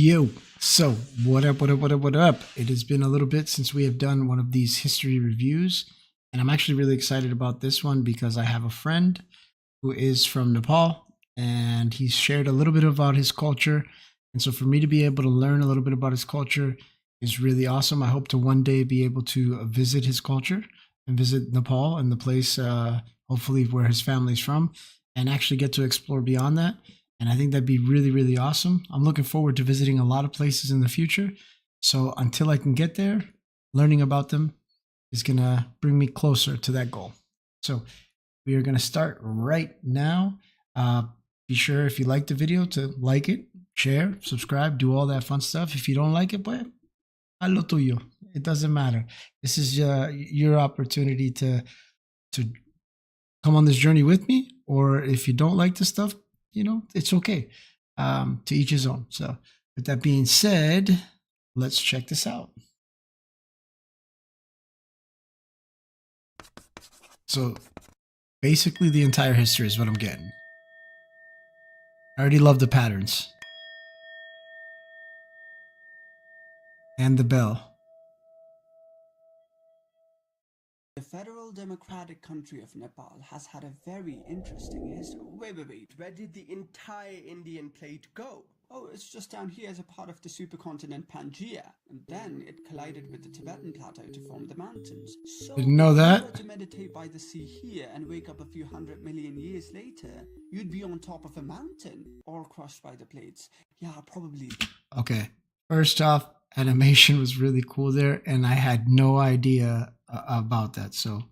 Yo, so what up, what up, what up, what up? It has been a little bit since we have done one of these history reviews, and I'm actually really excited about this one because I have a friend who is from Nepal and he's shared a little bit about his culture. And so for me to be able to learn a little bit about his culture is really awesome. I hope to one day be able to visit his culture and visit Nepal and the place, hopefully, where his family's from, and actually get to explore beyond that. And I think that'd be really, really awesome. I'm looking forward to visiting a lot of places in the future. So until I can get there, learning about them is going to bring me closer to that goal. So we are going to start right now. Be sure, if you like the video, to like it, share, subscribe, do all that fun stuff. If you don't like it, pues, haz lo tuyo. It doesn't matter. This is your opportunity to come on this journey with me. Or if you don't like the stuff, it's okay. To each his own. So with that being said, let's check this out. So basically the entire history is what I'm getting. I already love the patterns. And the bell. The Federal Democratic country of Nepal has had a very interesting history. Wait. Where did the entire Indian plate go? Oh, it's just down here as a part of the supercontinent Pangaea, and then it collided with the Tibetan Plateau to form the mountains. So didn't know that. If you were to meditate by the sea here and wake up a few 100 million years later, you'd be on top of a mountain, or crushed by the plates. Yeah, probably. Okay. First off, animation was really cool there, and I had no idea about that. So,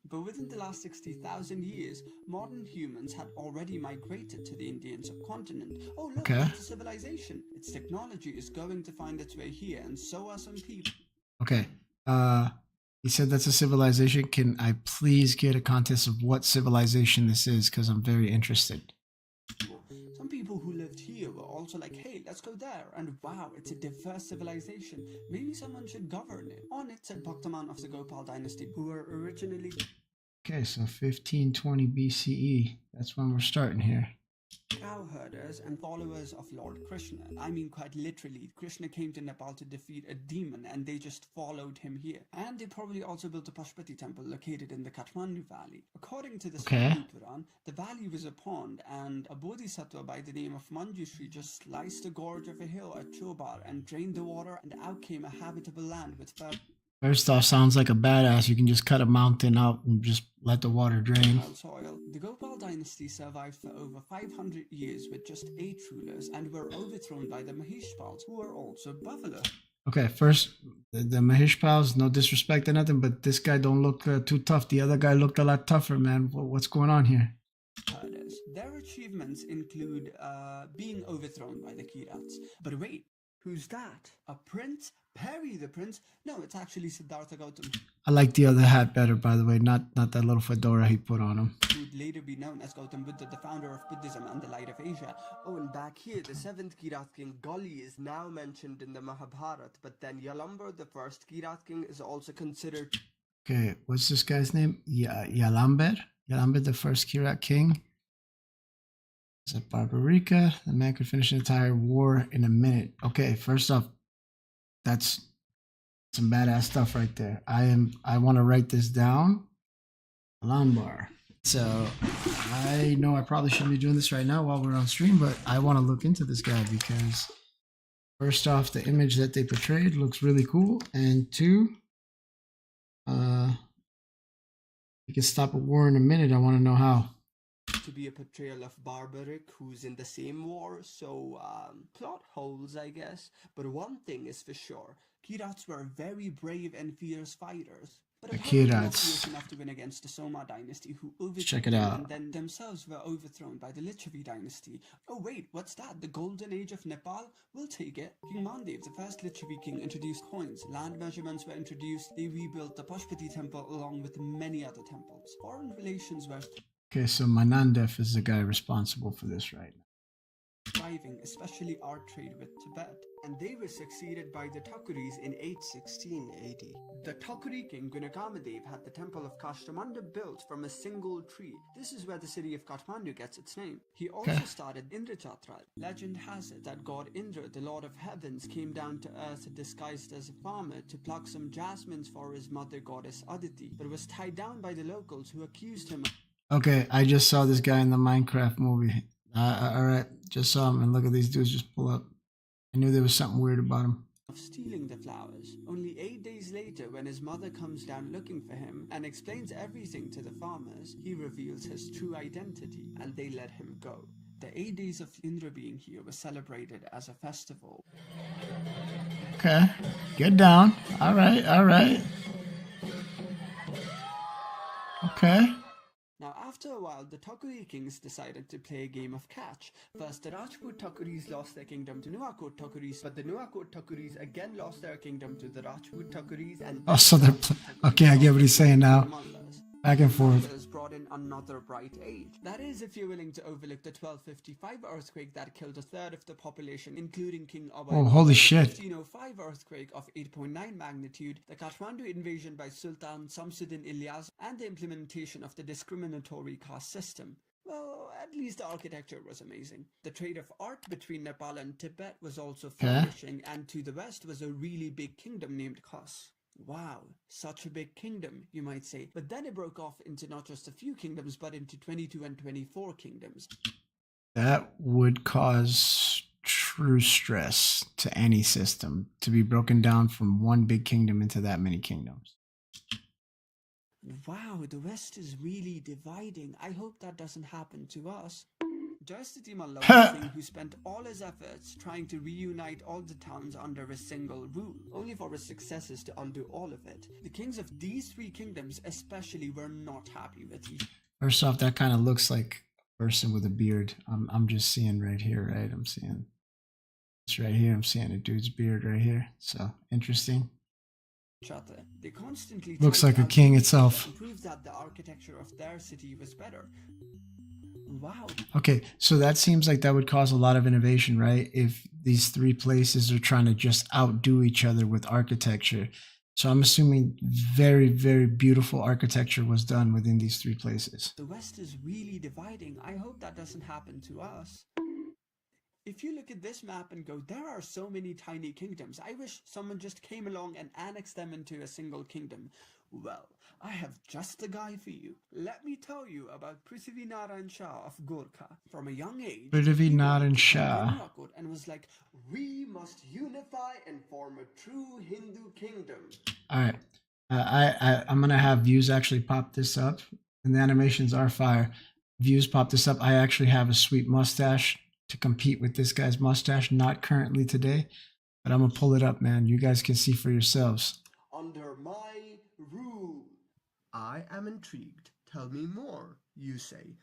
but within the last 60,000 years, modern humans had already migrated to the Indian subcontinent. Oh, look, that's a civilization. Its technology is going to find its way here, and so are some people. Okay. You said that's a civilization. Can I please get a context of what civilization this is? Because I'm very interested. Some people who lived here were also like, hey, let's go there. And wow, it's a diverse civilization. Maybe someone should govern it. On it said Bhaktaman of the Gopal dynasty, who were originally... Okay, so 1520 BCE. That's when we're starting here. Cowherders and followers of Lord Krishna. I mean, quite literally, Krishna came to Nepal to defeat a demon and they just followed him here. And they probably also built a Pashupati temple located in the Kathmandu Valley. According to the Sri Puran, the valley was a pond and a bodhisattva by the name of Manjushri just sliced a gorge of a hill at Chobar and drained the water, and out came a habitable land with First off, sounds like a badass. You can just cut a mountain out and just let the water drain. Soil. The Gopal dynasty survived for over 500 years with just 8 rulers and were overthrown by the Mahishpals, who were also buffalo. Okay, first, the Mahishpals, no disrespect or nothing, but this guy don't look too tough. The other guy looked a lot tougher, man. What's going on here? Their achievements include being overthrown by the Kirats. But wait, who's that? A prince? Perry the prince? No, it's actually Siddhartha Gautam. I like the other hat better, by the way, not that little fedora he put on him. Who would later be known as Gautam Buddha, the founder of Buddhism and the light of Asia. Oh, and back here, the 7th Kirat king, Goli, is now mentioned in the Mahabharata, but then Yalambar, the 1st Kirat king, is also considered... Okay, what's this guy's name? Yalamber? Yalamber, the 1st Kirat king? Is it Barbarica? The man could finish an entire war in a minute. Okay, first off, that's some badass stuff right there. I want to write this down. Lambar. So I know I probably shouldn't be doing this right now while we're on stream, but I want to look into this guy because first off, the image that they portrayed looks really cool, and 2, you can stop a war in a minute. I want to know how. To be a portrayal of Barbaric, who's in the same war, so plot holes, I guess. But one thing is for sure, Kirats were very brave and fierce fighters. But apparently not fierce enough to win against the Soma dynasty, who overthrew them and then themselves were overthrown by the Lichavi dynasty. Oh wait, what's that? The golden age of Nepal? We'll take it. King Mandev, the first Lichavi king, introduced coins. Land measurements were introduced. They rebuilt the Pashupati temple along with many other temples. Foreign relations were... Okay, so Manandef is the guy responsible for this right now. thriving, especially art trade with Tibet, and they were succeeded by the Takuris in 816 AD. The Takuri king Gunagamadev had the temple of Kashtamanda built from a single tree. This is where the city of Kathmandu gets its name. He also started Indrachatra. Legend has it that god Indra, the lord of heavens, came down to earth disguised as a farmer to pluck some jasmines for his mother goddess Aditi, but was tied down by the locals who accused him. Okay, I just saw this guy in the Minecraft movie. All right, just saw him, and look at these dudes just pull up. I knew there was something weird about him. Of stealing the flowers. Only 8 days later, when his mother comes down looking for him and explains everything to the farmers, he reveals his true identity, and they let him go. The 8 days of Indra being here was celebrated as a festival. Okay, get down. All right, all right. Okay. Now, after a while, the Takuri kings decided to play a game of catch. First, the Rajput Takuris lost their kingdom to Nuwakot Takuris, but the Nuwakot Takuris again lost their kingdom to the Rajput Takuris, and Oh, so they're okay. I get what he's saying now. Mallas. Back and forth. Mallas brought in another bright age. That is, if you're willing to overlook the 1255 earthquake that killed a third of the population, including King Abhay. Oh, holy shit. 1505 earthquake of 8.9 magnitude, the Kathmandu invasion by Sultan Samsuddin Ilyas, and the implementation of the discriminatory caste system. Well, at least the architecture was amazing. The trade of art between Nepal and Tibet was also flourishing, and to the west was a really big kingdom named Khas. Wow, such a big kingdom, you might say. But then it broke off into not just a few kingdoms, but into 22 and 24 kingdoms. That would cause true stress to any system to be broken down from one big kingdom into that many kingdoms. Wow, the West is really dividing. I hope that doesn't happen to us. Jayasthiti Malla was the king who spent all his efforts trying to reunite all the towns under a single rule, only for his successors to undo all of it. The kings of these three kingdoms especially were not happy with each. First off, that kind of looks like a person with a beard. I'm just seeing right here, right? I'm seeing it's right here. I'm seeing a dude's beard right here. So interesting. Other. They constantly Looks like a king itself. And prove that the architecture of their city was better. Wow. Okay, so that seems like that would cause a lot of innovation, right? If these three places are trying to just outdo each other with architecture. So I'm assuming very, very beautiful architecture was done within these three places. The West is really dividing. I hope that doesn't happen to us. If you look at this map and go, there are so many tiny kingdoms. I wish someone just came along and annexed them into a single kingdom. Well, I have just the guy for you. Let me tell you about Prithvinarayan Shah of Gorkha. From a young age, Prithvinarayan Shah. And was like, we must unify and form a true Hindu kingdom. All right. I'm going to have Views actually pop this up. And the animations are fire. Views pop this up. I actually have a sweet mustache to compete with this guy's mustache. Not currently today, but I'm going to pull it up, man. You guys can see for yourselves. Under my rule. I am intrigued. Tell me more, you say.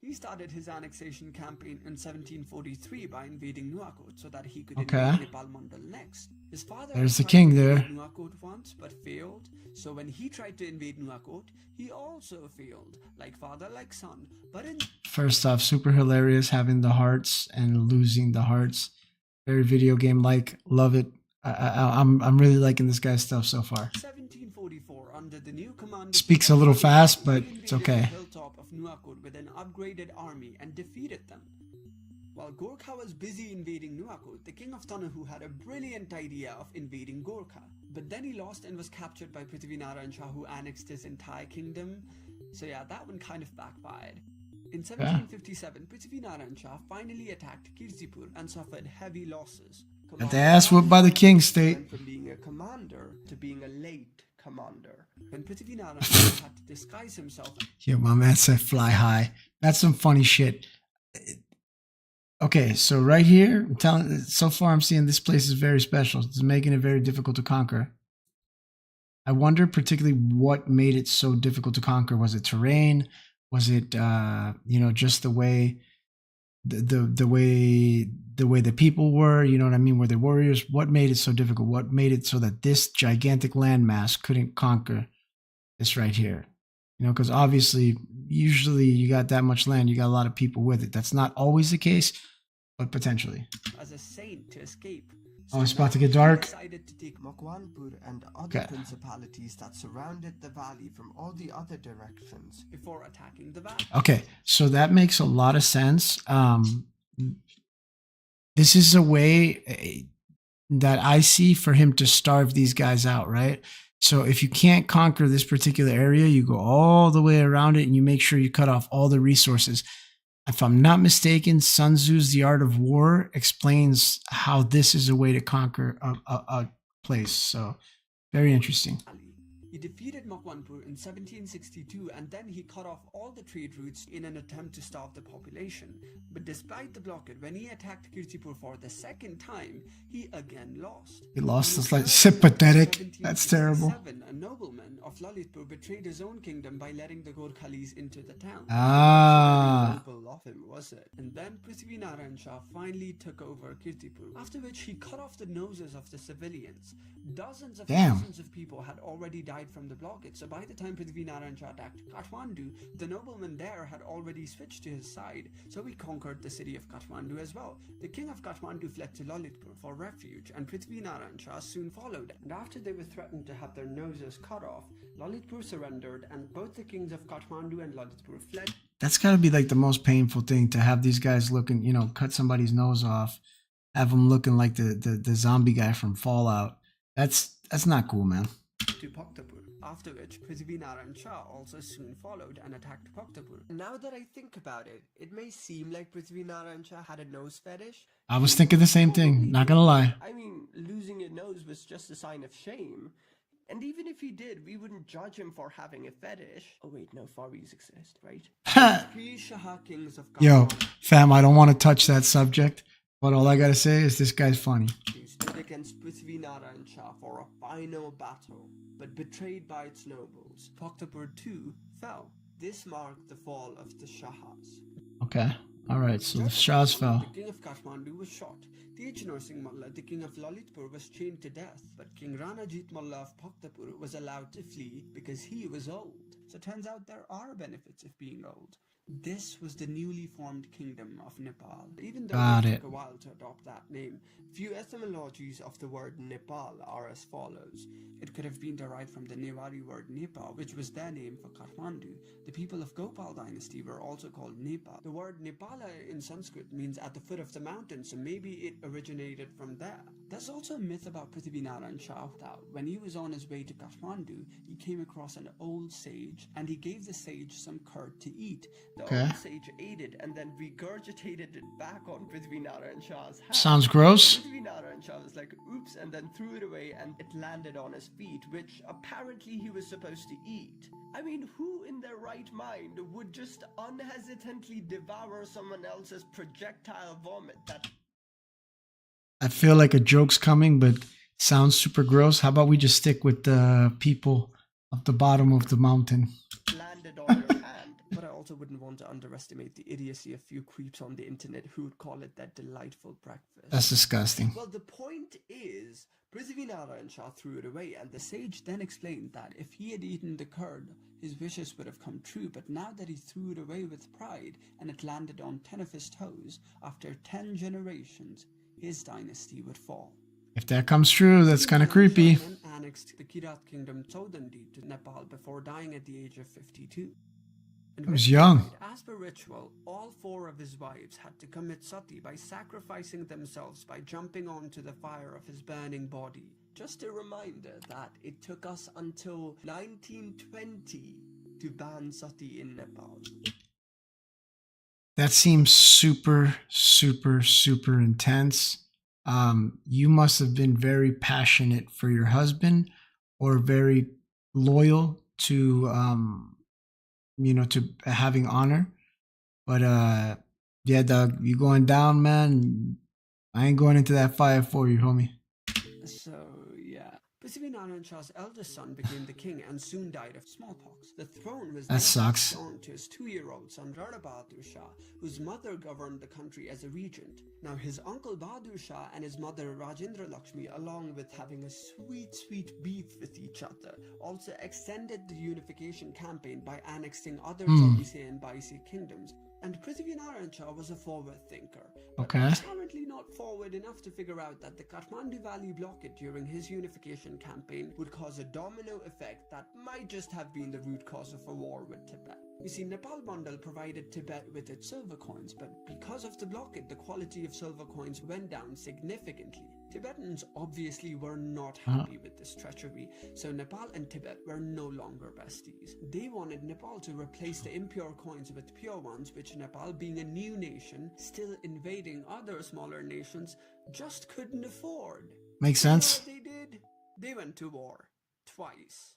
He started his annexation campaign in 1743 by invading Nuwakot so that he could invade Nepal Mandal next. His father There's the king there. Nuwakot once but failed, so when he tried to invade Nuwakot, he also failed. Like father, like son. But in First off, super hilarious having the hearts and losing the hearts. Very video game like. Love it. I'm really liking this guy's stuff so far. 1744, under the new command, Speaks a little fast, but it's okay. The hilltop of Nuwakot with an upgraded army and defeated them. While Gorkha was busy invading Nuwakot, the king of Tanahu had a brilliant idea of invading Gorkha. But then he lost and was captured by Prithvinarayan Shah, who annexed his entire kingdom. So yeah, that one kind of backfired. In 1757, Prithvinarayan Shah finally attacked Kirsipur and suffered heavy losses. Got the ass whooped by the king state. Went from being a commander to being a late commander. When Prithvinarayan Shah had to disguise himself. Yeah, my man said fly high. That's some funny shit. Okay, so right here, I'm telling. So far, I'm seeing this place is very special. It's making it very difficult to conquer. I wonder particularly what made it so difficult to conquer. Was it terrain? Was it just the way the way the people were? You know what I mean? Were they warriors? What made it so difficult? What made it so that this gigantic landmass couldn't conquer this right here? You know, because obviously, usually you got that much land, you got a lot of people with it. That's not always the case, but potentially. as a saint to escape. Oh, it's about to now get he dark. decided to take Makwanpur and other Okay. principalities that surrounded the valley from all the other directions before attacking the valley. Okay, so that makes a lot of sense. This is a way that I see for him to starve these guys out, right? So if you can't conquer this particular area, you go all the way around it and you make sure you cut off all the resources. If I'm not mistaken, Sun Tzu's The Art of War explains how this is a way to conquer a place. So very interesting. He defeated Makwanpur in 1762 and then he cut off all the trade routes in an attempt to starve the population. But despite the blockade, when he attacked Kirtipur for the second time, he again lost. He lost. It's like sympathetic. That's terrible. A nobleman of Lalitpur betrayed his own kingdom by letting the Gorkhalis into the town. Ah. Noble of him, was it? And then Prithvinarayan Shah finally took over Kirtipur, after which he cut off the noses of the civilians. Dozens of thousands of people had already died from the blockade, so by the time Prithvinarayan Shah attacked Kathmandu, the nobleman there had already switched to his side, so he conquered the city of Kathmandu as well. The king of Kathmandu fled to Lalitpur for refuge, and Prithvinarayan Shah soon followed, and after they were threatened to have their noses cut off, Lalitpur surrendered, and both the kings of Kathmandu and Lalitpur fled. That's got to be like the most painful thing, to have these guys looking, you know, cut somebody's nose off, have them looking like the zombie guy from Fallout. That's not cool, man. To Bhaktapur, after which Prithvinarayan Shah also soon followed and attacked Bhaktapur. Now that I think about it, it may seem like Prithvinarayan Shah had a nose fetish. I was thinking the same thing, not gonna lie. I mean, losing a nose was just a sign of shame. And even if he did, we wouldn't judge him for having a fetish. Oh wait, no, furries exist, right? Three Shah kings of Yo, fam, I don't want to touch that subject, but all I gotta say is this guy's funny. Stood against Prithvinarayan Shah for a final battle, but betrayed by its nobles. Bhaktapur too fell. This marked the fall of the Shahas. Okay, all right, so the Shahs fell. The king of Kathmandu was shot. Tej Singh Malla, the king of Lalitpur, was chained to death, but King Ranajit Malla of Bhaktapur was allowed to flee because he was old. So it turns out there are benefits of being old. This was the newly formed kingdom of Nepal, even though it took a while to adopt that name. Few etymologies of the word Nepal are as follows. It could have been derived from the Newari word Nepal, which was their name for Kathmandu. The people of Gopal dynasty were also called Nepal. The word Nepala in Sanskrit means at the foot of the mountain, so maybe it originated from there. There's also a myth about Prithvinarayan Shah that when he was on his way to Kathmandu, he came across an old sage and he gave the sage some curd to eat. The old sage ate it and then regurgitated it back on Prithvinarayan Shah's hand. Sounds gross. Prithvinarayan Shah was like, oops, and then threw it away and it landed on his feet, which apparently he was supposed to eat. I mean, who in their right mind would just unhesitantly devour someone else's projectile vomit that... I feel like a joke's coming, but sounds super gross. How about we just stick with the people of the bottom of the mountain? Landed on your hand. But I also wouldn't want to underestimate the idiocy of few creeps on the internet who would call it that delightful breakfast. That's disgusting. Well, the point is, Prithvinarayan Shah threw it away, and the sage then explained that if he had eaten the curd, his wishes would have come true, but now that he threw it away with pride, and it landed on 10 of his toes, after 10 generations, his dynasty would fall. If that comes true, that's kind of creepy. He annexed the Kirat kingdom Todandi to Nepal before dying at the age of 52. He was young. As per ritual, all 4 of his wives had to commit sati by sacrificing themselves by jumping onto the fire of his burning body. Just a reminder that it took us until 1920 to ban sati in Nepal. That seems super, super, super intense. You must have been very passionate for your husband, or very loyal to to having honor. But yeah, dog, you going down, man. I ain't going into that fire for you, homie. So yeah, Prithvinarayan Shah's eldest son became the king and soon died of smallpox. The throne was then passed on to his 2-year-old son Rana Bahadur Shah, whose mother governed the country as a regent. Now his uncle Bahadur Shah and his mother Rajendra Lakshmi, along with having a sweet beef with each other, also extended the unification campaign by annexing other Chaubise and Baisi kingdoms. And Prithvinarayan Shah was a forward thinker. but Okay. apparently not forward enough to figure out that the Kathmandu Valley blockade during his unification campaign would cause a domino effect that might just have been the root cause of a war with Tibet. You see, Nepal Bundle provided Tibet with its silver coins, but because of the blockade, the quality of silver coins went down significantly. Tibetans obviously were not happy with this treachery, so Nepal and Tibet were no longer besties. They wanted Nepal to replace the impure coins with pure ones, which Nepal, being a new nation, still invading other smaller nations, just couldn't afford. Makes So you know sense. what they did? They went to war. Twice.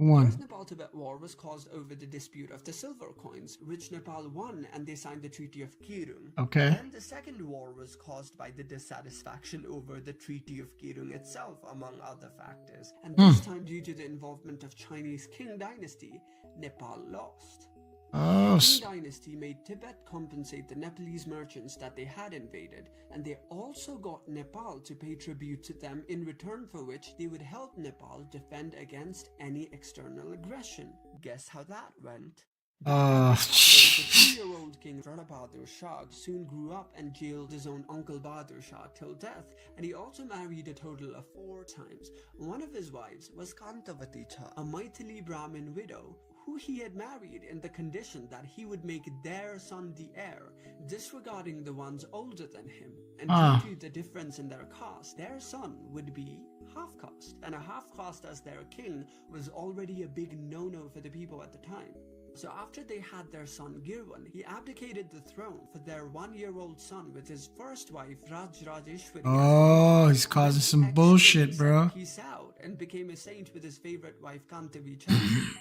The One. first Nepal-Tibet war was caused over the dispute of the silver coins, which Nepal won, and they signed the Treaty of Kirung. Okay. Then the second war was caused by the dissatisfaction over the Treaty of Kirung itself, among other factors. And this time, due to the involvement of Chinese Qing dynasty, Nepal lost. Oh, The Qing dynasty made Tibet compensate the Nepalese merchants that they had invaded, and they also got Nepal to pay tribute to them, in return for which they would help Nepal defend against any external aggression. Guess how that went? The 2-year-old King Rana Bahadur Shah soon grew up and jailed his own uncle Bahadur Shah till death, and he also married a total of 4 times. One of his wives was Kantavati Cha, a Maithili Brahmin widow, who he had married in the condition that he would make their son the heir, disregarding the ones older than him. And due to the difference in their caste, their son would be half-caste, and a half-caste as their king was already a big no-no for the people at the time. So after they had their son Girwan, he abdicated the throne for their 1-year-old son with his first wife Rajrajeshwari. Oh, he's causing some bullshit, bro. Peace out, and became a saint with his favorite wife Kantavi Chan.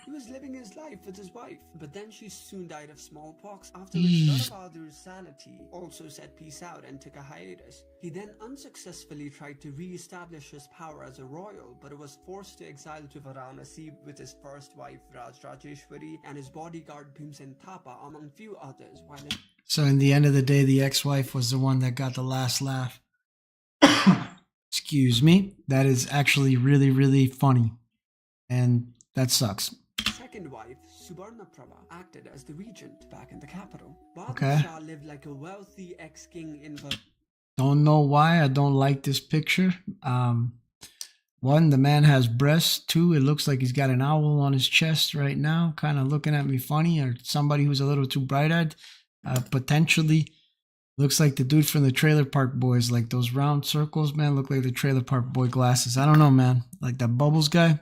He was living his life with his wife, but then she soon died of smallpox, after which Rana Bahadur's sanity also said peace out and took a hiatus. He then unsuccessfully tried to re-establish his power as a royal, but was forced to exile to Varanasi with his first wife Rajrajeshwari and his bodyguard Bhimsen Thapa, among few others. So in the end of the day, the ex-wife was the one that got the last laugh. Excuse me. That is actually really, really funny. And that sucks. Second wife, Subarnaprabha, acted as the regent back in the capital. Okay. Bahadur Shah lived like a wealthy ex-king in Don't know why I don't like this picture. 1, the man has breasts. 2, it looks like he's got an owl on his chest right now, kind of looking at me funny, or somebody who's a little too bright-eyed. Potentially looks like the dude from the Trailer Park Boys, like those round circles, man, look like the Trailer Park Boy glasses. I don't know, man. Like that Bubbles guy,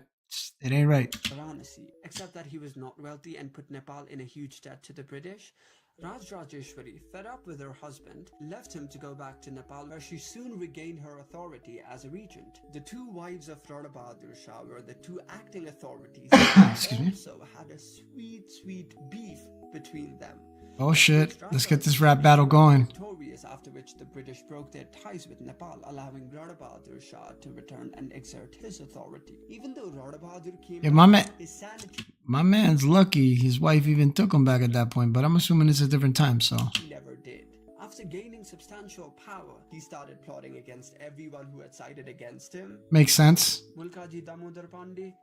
it ain't right. Varanasi, except that he was not wealthy and put Nepal in a huge debt to the British. Rajrajeshwari, fed up with her husband, left him to go back to Nepal, where she soon regained her authority as a regent. The 2 wives of Rana Bahadur Shah were the 2 acting authorities, and also had a sweet beef between them. Oh shit, let's get this rap battle going. Victorious, after which the British broke their ties with Nepal, allowing Rana Bahadur Shah to return and exert his authority. Even though Rana Bahadur came back, his sanity... My man's lucky his wife even took him back at that point, but I'm assuming it's a different time, so... He never did. After gaining substantial power, he started plotting against everyone who had sided against him. Makes sense. Mulkaji Damodar Pandey,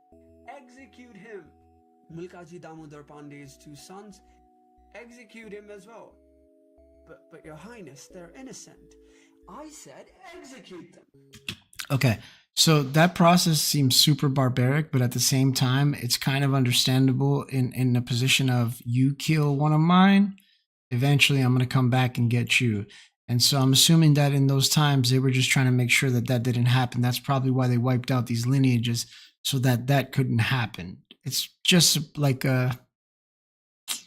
execute him. Mulkaji Damodar Pandey's 2 sons, execute him as well. But your highness, they're innocent. I said execute them. Okay, so that process seems super barbaric, but at the same time, it's kind of understandable in the position of you kill one of mine, eventually I'm going to come back and get you. And so I'm assuming that in those times, they were just trying to make sure that that didn't happen. That's probably why they wiped out these lineages, so that that couldn't happen. It's just like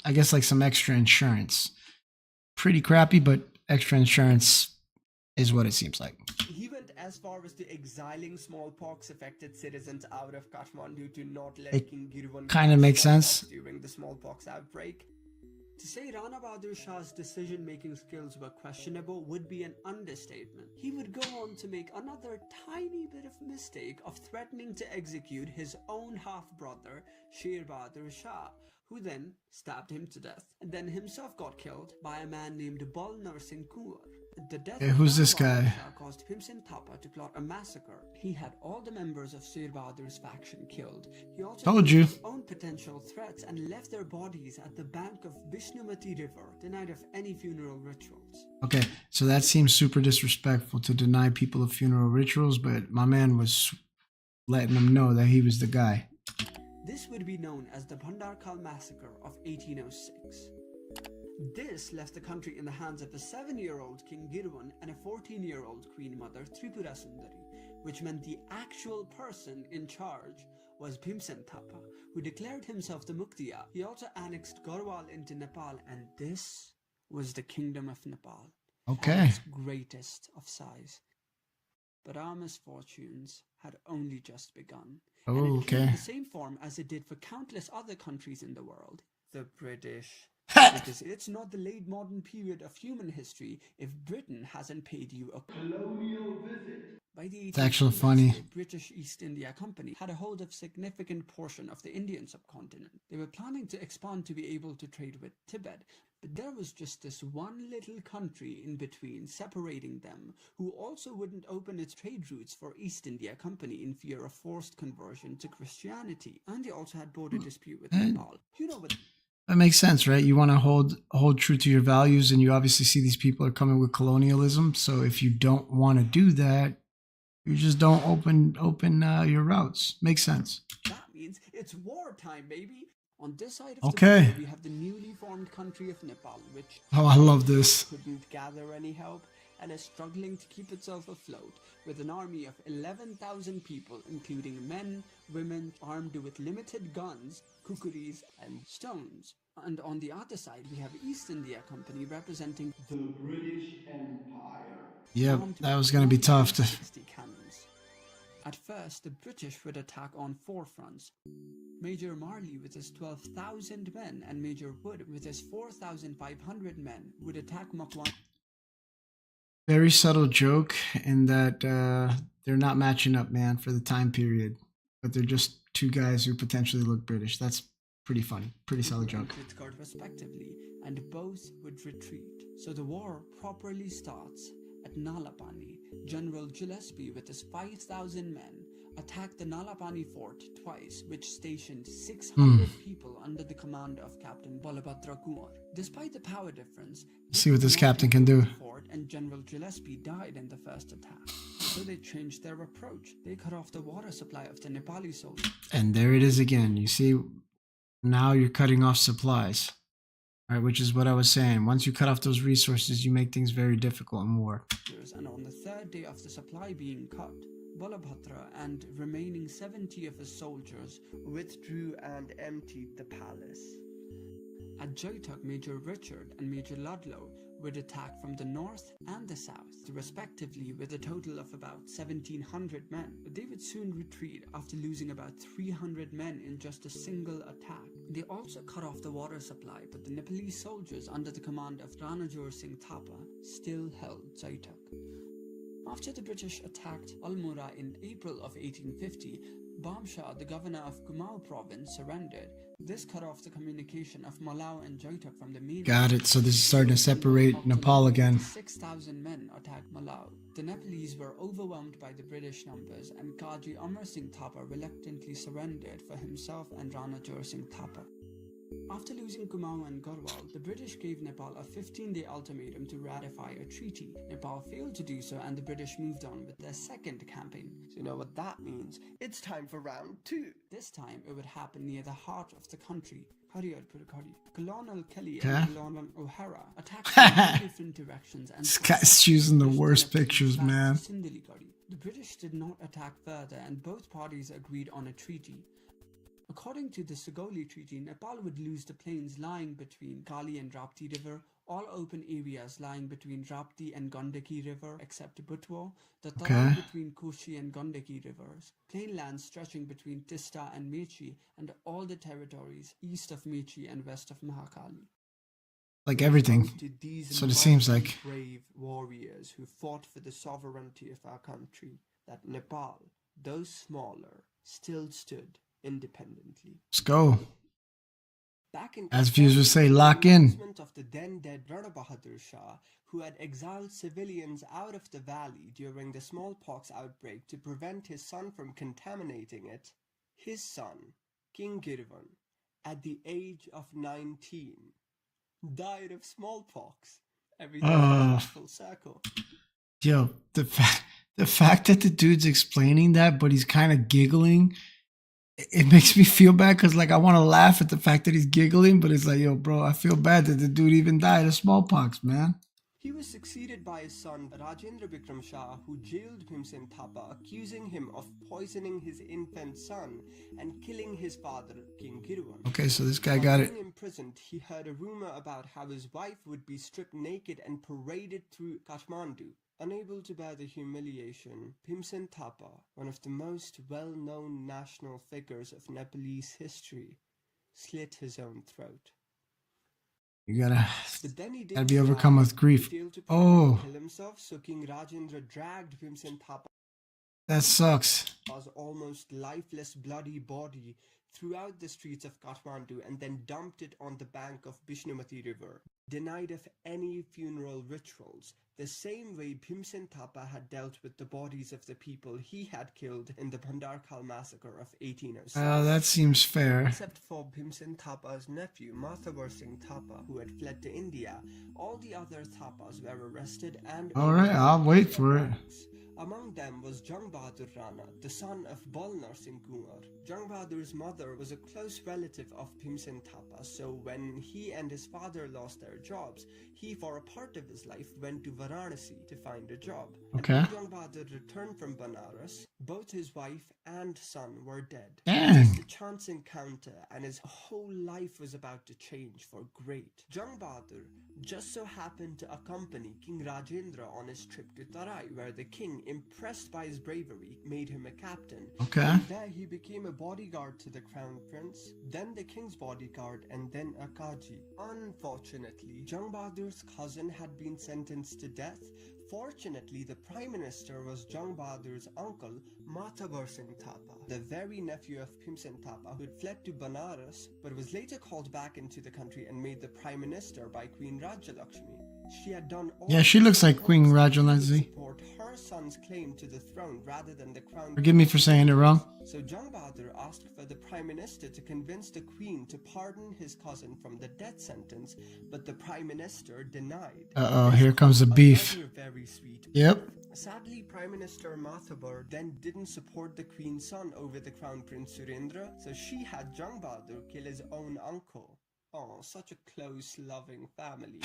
I guess like some extra insurance. Pretty crappy, but extra insurance is what it seems like. He went as far as to exiling smallpox-affected citizens out of Kathmandu to not let King Girwan kind of makes sense during the smallpox outbreak. To say Rana Bahadur Shah's decision-making skills were questionable would be an understatement. He would go on to make another tiny bit of mistake of threatening to execute his own half-brother, Sher Bahadur Shah, who then stabbed him to death, and then himself got killed by a man named Balnar Singh Kunwar. The death Hey, of who's this Rana guy? Shah caused Bhimsen Thapa to plot a massacre. He had all the members of Sher Bahadur's faction killed. He also Told killed you. his own potential threats and left their bodies at the bank of Vishnumati River the night of any funeral rituals. Okay, so that seems super disrespectful to deny people of funeral rituals, but my man was letting them know that he was the guy. This would be known as the Bhandarkal Massacre of 1806. This left the country in the hands of a 7-year-old King Girwan and a 14-year-old Queen Mother Tripura Sundari, which meant the actual person in charge was Bhimsen Thapa, who declared himself the Muktiya. He also annexed Garhwal into Nepal, and this was the Kingdom of Nepal, Okay. its greatest of size. But our misfortunes had only just begun, and Oh, it came in okay. the same form as it did for countless other countries in the world, the British. Because it's not the late modern period of human history if Britain hasn't paid you a colonial visit. By the It's actually 1800s, funny. the British East India Company had a hold of significant portion of the Indian subcontinent. They were planning to expand to be able to trade with Tibet, but there was just this one little country in between separating them, who also wouldn't open its trade routes for East India Company in fear of forced conversion to Christianity. And they also had border dispute with Nepal. You know what? That makes sense, right? You want to hold true to your values, and you obviously see these people are coming with colonialism. So if you don't want to do that, you just don't open your routes. Makes sense. That means it's wartime, baby. On this side of Okay. the border, we have the newly formed country of Nepal, which Oh, I love this. couldn't gather any help and is struggling to keep itself afloat with an army of 11,000 people, including men, women, armed with limited guns, kukuris, and stones. And on the other side, we have East India Company representing the British Empire. Yep, armed that with was going to be tough to. 160 cannons. At first, the British would attack on 4 fronts. Major Marley with his 12,000 men and Major Wood with his 4,500 men would attack Makwan. Very subtle joke in that they're not matching up, man, for the time period, but they're just two guys who potentially look British. That's pretty funny. Pretty solid joke. Respectively, and both would retreat. So the war properly starts at Nalapani. General Gillespie with his 5,000 men attacked the Nalapani fort twice, which stationed 600 people under the command of Captain Balabhadra Kumar. Despite the power difference, See what this captain can do. the fort and General Gillespie died in the first attack. So they changed their approach. They cut off the water supply of the Nepali soldiers. And there it is again. You see, now you're cutting off supplies. All right, which is what I was saying. Once you cut off those resources, you make things very difficult in war. And on the third day of the supply being cut, Balabhadra and remaining 70 of his soldiers withdrew and emptied the palace. At Jaitak, Major Richard and Major Ludlow would attack from the north and the south, respectively, with a total of about 1,700 men. But they would soon retreat after losing about 300 men in just a single attack. They also cut off the water supply, but the Nepalese soldiers under the command of Ranajor Singh Thapa still held Jaitak. After the British attacked Almora in April of 1850, Bamshah, the governor of Kumaon province, surrendered. This cut off the communication of Malau and Jaitak from the main. Got it. So this is starting to separate Nepal again. 6,000 men attacked Malau. The Nepalese were overwhelmed by the British numbers, and Kaji Amar Singh Thapa reluctantly surrendered for himself and Ranajor Singh Thapa. After losing Kumaon and Garhwal, the British gave Nepal a 15-day ultimatum to ratify a treaty. Nepal failed to do so, and the British moved on with their second campaign. So you know what that means? It's time for round 2. This time, it would happen near the heart of the country. Colonel Kelly and Colonel O'Hara attacked from different directions, and This guy's choosing the worst pictures, back to man. Sindaliguri. The British did not attack further, and both parties agreed on a treaty. According to the Sugoli Treaty, Nepal would lose the plains lying between Kali and Rapti River, all open areas lying between Rapti and Gandaki River except Butwa, the Tarai between Koshi and Gandaki Rivers, plain lands stretching between Tista and Mechi, and all the territories east of Mechi and west of Mahakali. Like everything. That's what it seems like. Brave warriors who fought for the sovereignty of our country, that Nepal, though smaller, still stood independently. Let's go. Back in As viewers would say, Kathmandu, the lock in. announcement of the then dead Rana Bahadur Shah, who had exiled civilians out of the valley during the smallpox outbreak to prevent his son from contaminating it, his son, King Girvan, at the age of 19, died of smallpox. Everything comes full circle. Yo, the fact that the dude's explaining that, but he's kind of giggling, it makes me feel bad because like I want to laugh at the fact that he's giggling, but it's like, yo, bro, I feel bad that the dude even died of smallpox, man. He was succeeded by his son Rajendra Bikram Shah, who jailed Bhimsen Thapa, accusing him of poisoning his infant son and killing his father, King Girvan. Okay, so this guy got it. Being imprisoned, he heard a rumor about how his wife would be stripped naked and paraded through Kathmandu. Unable to bear the humiliation, Bhimsen Thapa, one of the most well-known national figures of Nepalese history, slit his own throat. You gotta Then he be overcome with grief. Failed to Oh, kill himself, so King Rajendra dragged Bhimsen Thapa's that sucks. almost lifeless bloody body throughout the streets of Kathmandu and then dumped it on the bank of Bishnumati River, denied of any funeral rituals, the same way Bhimsen Thapa had dealt with the bodies of the people he had killed in the Bhandarkal massacre of 1806. That seems fair. Except for Bhimsen Thapa's nephew, Mathavar Singh Thapa, who had fled to India, all the other Thapas were arrested and... Alright, I'll wait for it. Among them was Jung Bahadur Rana, the son of Balnar Singh Kunwar. Jung Bahadur's mother was a close relative of Bhimsen Thapa, so when he and his father lost their jobs, he for a part of his life went to Varanasi to find a job. Okay. And when Jung Bahadur returned from Banaras, both his wife and son were dead. Dang. Just a chance encounter, and his whole life was about to change for great. Jung Bahadur just so happened to accompany King Rajendra on his trip to Tarai, where the king, impressed by his bravery, made him a captain. Okay. And there he became a bodyguard to the crown prince, then the king's bodyguard, and then a Kaji. Unfortunately, Jung Bahadur's cousin had been sentenced to death. Fortunately, the prime minister was Jung Bahadur's uncle, Mathavar Singh Thapa, the very nephew of Bhimsen Thapa, who had fled to Banaras, but was later called back into the country and made the prime minister by Queen Rajalakshmi. She had done all... Yeah, she looks like Queen to Rajalakshmi. support her son's claim to the throne rather than the crown. Forgive me for saying it wrong. So Jung Bahadur asked for the prime minister to convince the queen to pardon his cousin from the death sentence, but the prime minister denied. Uh-oh, here comes the beef. Another very sweet Yep. Sadly, Prime Minister Mathabar then didn't support the Queen's son over the Crown Prince Surendra, so she had Jung Bahadur kill his own uncle. Oh, such a close, loving family.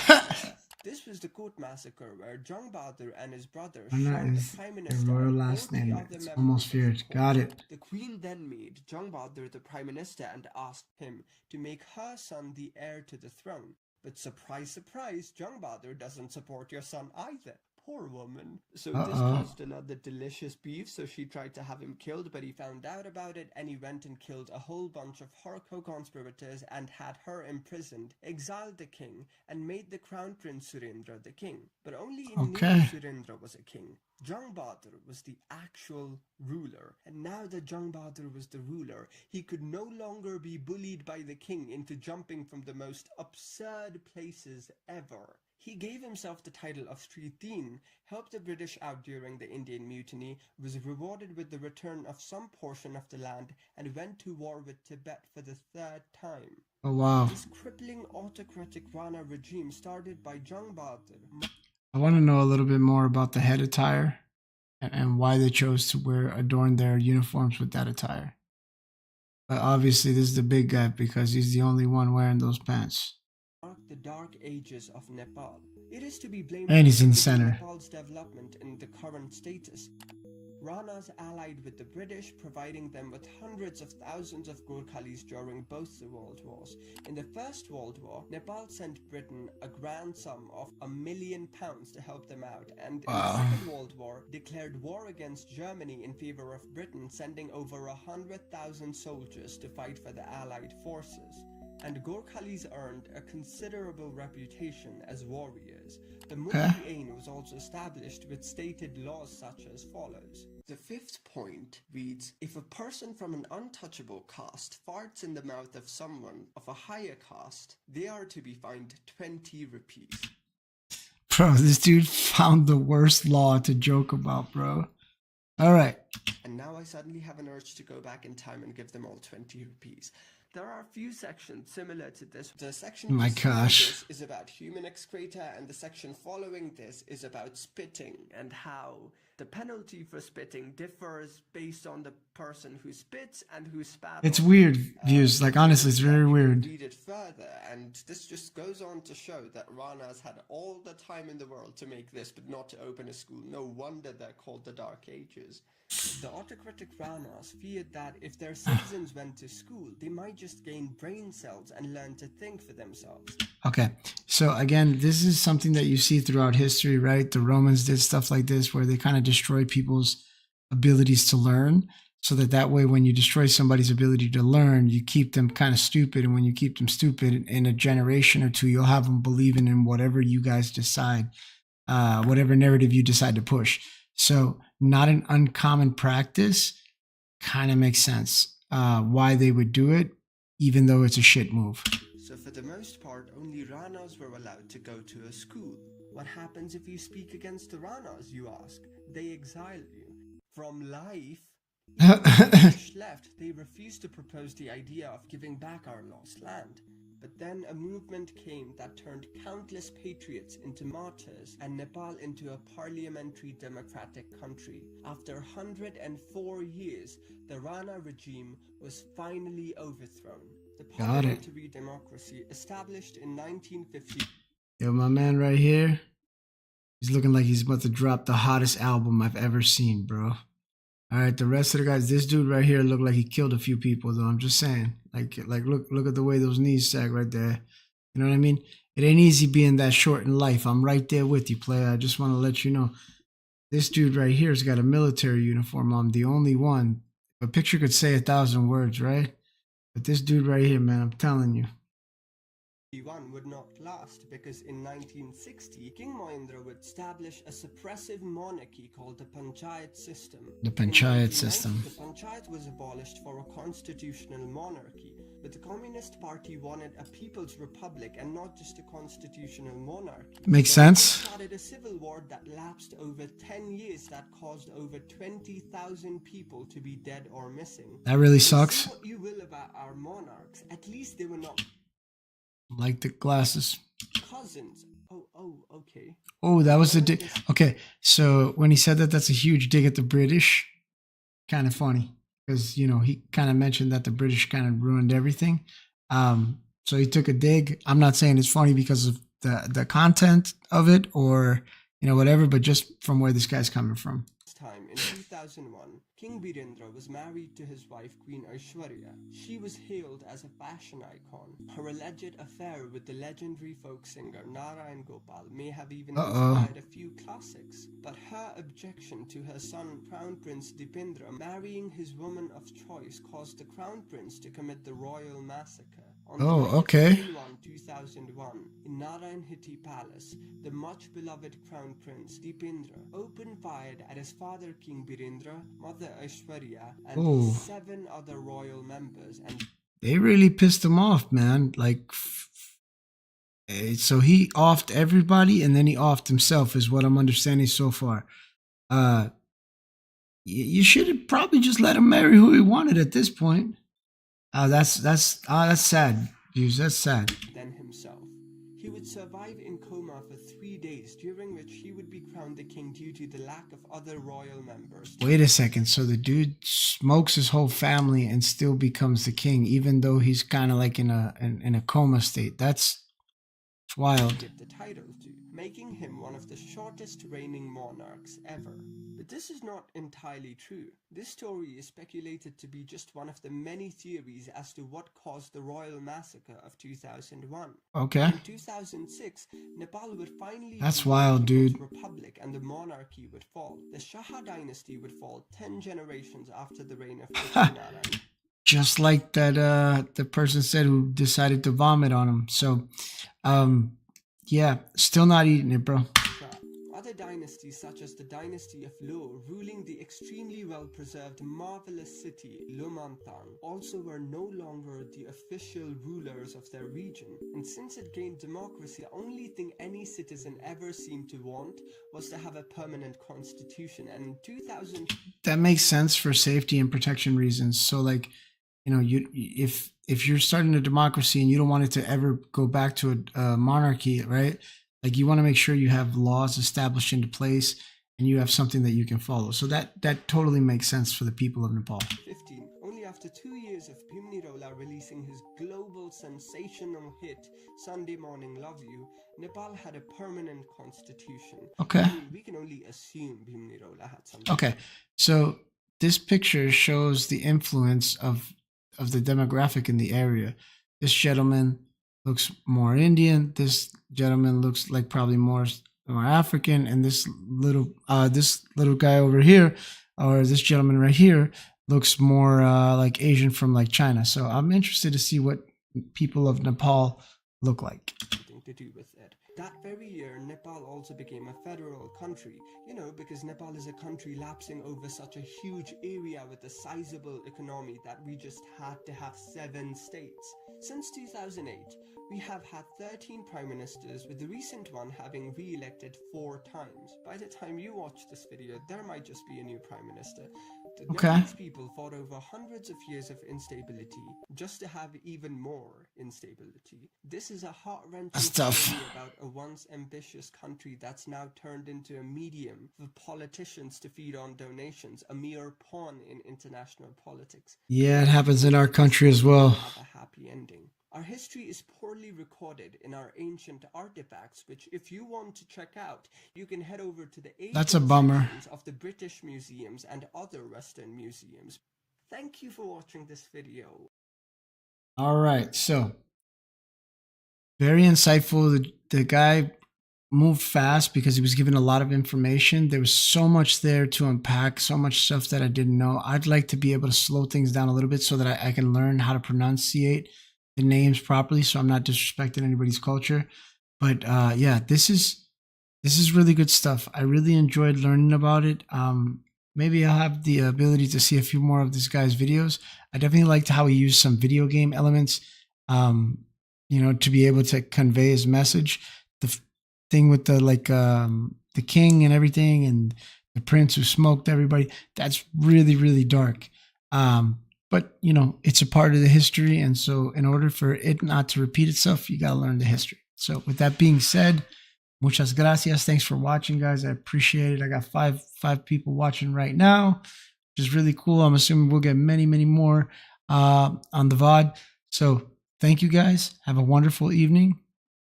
This was the court massacre where Jung Bahadur and his brother shot the Prime Minister the royal and last 40 name. other It's members almost of feared. his court. Got it. The Queen then made Jung Bahadur the Prime Minister and asked him to make her son the heir to the throne. But surprise, surprise, Jung Bahadur doesn't support your son either. Poor woman. So this caused another delicious beef, so she tried to have him killed, but he found out about it and he went and killed a whole bunch of her co-conspirators and had her imprisoned, exiled the king, and made the crown prince Surendra the king. But only in name Surendra was a king. Jung Bahadur was the actual ruler, and now that Jung Bahadur was the ruler, he could no longer be bullied by the king into jumping from the most absurd places ever. He gave himself the title of Sridin, helped the British out during the Indian Mutiny, was rewarded with the return of some portion of the land, and went to war with Tibet for the third time. Oh, wow. This crippling autocratic Rana regime started by Jung Bahadur. I want to know a little bit more about the head attire and why they chose to adorn their uniforms with that attire. But obviously, this is the big guy because he's the only one wearing those pants. The dark ages of Nepal. It is to be blamed And he's in the for center. Nepal's development in the current status. Ranas allied with the British, providing them with hundreds of thousands of Gorkhalis during both the World Wars. In the First World War, Nepal sent Britain a grand sum of £1 million to help them out, and in the Second World War, declared war against Germany in favor of Britain, sending over 100,000 soldiers to fight for the Allied forces. And Gorkhalis earned a considerable reputation as warriors. The Okay. Mulki Ain was also established with stated laws such as follows. The fifth point reads, if a person from an untouchable caste farts in the mouth of someone of a higher caste, they are to be fined 20 rupees. Bro, this dude found the worst law to joke about, bro. All right. And now I suddenly have an urge to go back in time and give them all 20 rupees. There are a few sections similar to this. The section My preceding gosh. this is about human excreta, and the section following this is about spitting and how the penalty for spitting differs based on the person who spits and who spat. It's weird views. Like, honestly, it's very You can weird. read it further, and this just goes on to show that Ranas had all the time in the world to make this, but not to open a school. No wonder they're called the Dark Ages. The autocratic Ranas feared that if their citizens went to school, they might just gain brain cells and learn to think for themselves. Okay. So again, this is something that you see throughout history, right? The Romans did stuff like this where they kind of destroy people's abilities to learn, so that way when you destroy somebody's ability to learn, you keep them kind of stupid. And when you keep them stupid, in a generation or two, you'll have them believing in whatever you guys decide, whatever narrative you decide to push. So not an uncommon practice. Kind of makes sense why they would do it, even though it's a shit move. So for the most part, only Ranas were allowed to go to a school. What happens if you speak against the Ranas, you ask? They exile you from life. When the British left, they refused to propose the idea of giving back our lost land. But then a movement came that turned countless patriots into martyrs and Nepal into a parliamentary democratic country. After 104 years, the Rana regime was finally overthrown. The parliamentary democracy established in 1950. Yo, my man right here, he's looking like he's about to drop the hottest album I've ever seen, bro. All right, the rest of the guys, this dude right here looked like he killed a few people, though. I'm just saying, like look at the way those knees sag right there. You know what I mean? It ain't easy being that short in life. I'm right there with you, player. I just want to let you know. This dude right here's got a military uniform on. The only one. A picture could say 1,000 words, right? But this dude right here, man, I'm telling you. One would not last because in 1960, King Mahendra would establish a suppressive monarchy called the Panchayat system. The Panchayat system. The Panchayat was abolished for a constitutional monarchy, but the Communist Party wanted a people's republic and not just a constitutional monarchy. Makes So sense. they started a civil war that lapsed over 10 years that caused over 20,000 people to be dead or missing. That really So sucks. say what you will about our monarchs, at least they were not Like the glasses. cousins. Okay. Oh, that was a dig. Okay, so when he said that, that's a huge dig at the British. Kind of funny because, you know, he kind of mentioned that the British kind of ruined everything. So he took a dig. I'm not saying it's funny because of the content of it or, you know, whatever, but just from where this guy's coming from. Time in 2001, King Birendra was married to his wife Queen Aishwarya. She was hailed as a fashion icon. Her alleged affair with the legendary folk singer Narayan Gopal may have even inspired a few classics, but her objection to her son Crown Prince Dipendra marrying his woman of choice caused the Crown Prince to commit the royal massacre. On okay. June 2001, in Narayan Hitti Palace, the much-beloved Crown Prince Dipendra open-fired at his father King Birendra, mother Aishwarya, and 7 other royal members. And they really pissed him off, man. Like, so he offed everybody and then he offed himself, is what I'm understanding so far. You should have probably just let him marry who he wanted at this point. That's sad, Hughes. That's sad. Then himself. He would survive in coma for 3 days, during which he would be crowned the king due to the lack of other royal members. Wait a second. So the dude smokes his whole family and still becomes the king, even though he's kind of like in a coma state. That's wild. Give the title to, making him one of the shortest reigning monarchs ever. But this is not entirely true. This story is speculated to be just one of the many theories as to what caused the royal massacre of 2001. Okay. In 2006, Nepal would finally That's become wild, a dude. republic and the monarchy would fall. The Shah dynasty would fall 10 generations after the reign of Narayan. Just like that the person said who decided to vomit on him. So Yeah, still not eating it, bro. Other dynasties, such as the dynasty of Lo, ruling the extremely well-preserved marvelous city Lumantang, also were no longer the official rulers of their region. And since it gained democracy, the only thing any citizen ever seemed to want was to have a permanent constitution. And in 2000, that makes sense for safety and protection reasons. So like, you know, you if you're starting a democracy and you don't want it to ever go back to a monarchy, right? Like you want to make sure you have laws established into place and you have something that you can follow. So that totally makes sense for the people of Nepal. 15, only after 2 years of Bhimnirola releasing his global sensational hit Sunday Morning Love You, Nepal had a permanent constitution. Okay. I mean, we can only assume Bhimnirola had something. Okay. So this picture shows the influence of the demographic in the area. This gentleman looks more Indian. This gentleman looks like probably more African, and this little guy over here, or this gentleman right here, looks more like Asian from like China. So I'm interested to see what people of Nepal look like. To do with it. That very year, Nepal also became a federal country, you know, because Nepal is a country lapsing over such a huge area with a sizable economy that we just had to have 7 states. Since 2008, we have had 13 prime ministers, with the recent one having re-elected 4 times. By the time you watch this video, there might just be a new prime minister. The Nepalese people fought over hundreds of years of instability just to have even more instability. This is a heart-wrenching story about a once ambitious country that's now turned into a medium for politicians to feed on donations, a mere pawn in international politics. Yeah, it happens in our country as well. Have a happy ending. Our history is poorly recorded in our ancient artifacts, which if you want to check out, you can head over to the That's a bummer. of the British museums and other Western museums. Thank you for watching this video. All right, so very insightful. The guy moved fast because he was given a lot of information. There was so much there to unpack, so much stuff that I didn't know. I'd like to be able to slow things down a little bit so that I can learn how to pronunciate the names properly, so I'm not disrespecting anybody's culture. But yeah, this is really good stuff. I really enjoyed learning about it. Maybe I'll have the ability to see a few more of this guy's videos. I definitely liked how he used some video game elements, you know, to be able to convey his message. The thing with the king and everything, and the prince who smoked everybody, that's really, really dark. But, you know, it's a part of the history. And so in order for it not to repeat itself, you got to learn the history. So with that being said, muchas gracias. Thanks for watching, guys. I appreciate it. I got five people watching right now, which is really cool. I'm assuming we'll get many, many more on the VOD. So thank you, guys. Have a wonderful evening,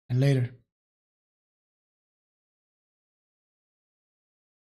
and later.